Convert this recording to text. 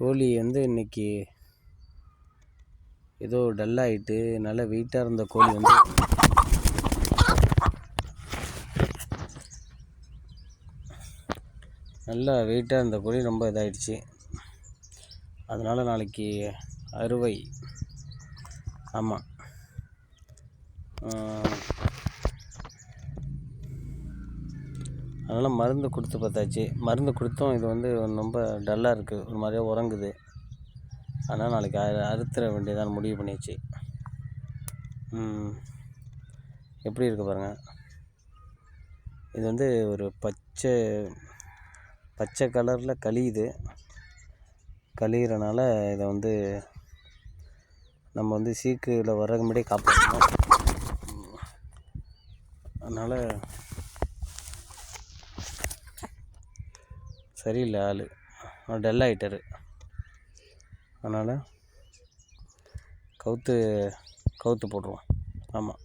கோழி வந்து இன்றைக்கி ஏதோ டல்லாகிட்டு, நல்லா வெயிட்டாக இருந்த கோழி வந்து நல்லா வெயிட்டாக இருந்த கோழி ரொம்ப இதாகிடுச்சு. அதனால் நாளைக்கு அறுவை. ஆமாம், அதனால் மருந்து கொடுத்து பார்த்தாச்சு. மருந்து கொடுத்தும் இது வந்து ரொம்ப டல்லாக இருக்குது, ஒரு மாதிரியாக உறங்குது. அதனால் நாளைக்கு அறுத்துற வேண்டியதான் முடிவு பண்ணியாச்சு. எப்படி இருக்குது பாருங்கள். இது வந்து ஒரு பச்சை கலரில் கழியிறனால இதை வந்து நம்ம வந்து சீக்கிரம் வரக்கு முன்னாடியே காப்பாற்றணும். அதனால் சரியில்லை, ஆள் டல் ஆகிட்டார். அதனால் கவுத்து போட்டுருவோம். ஆமாம்.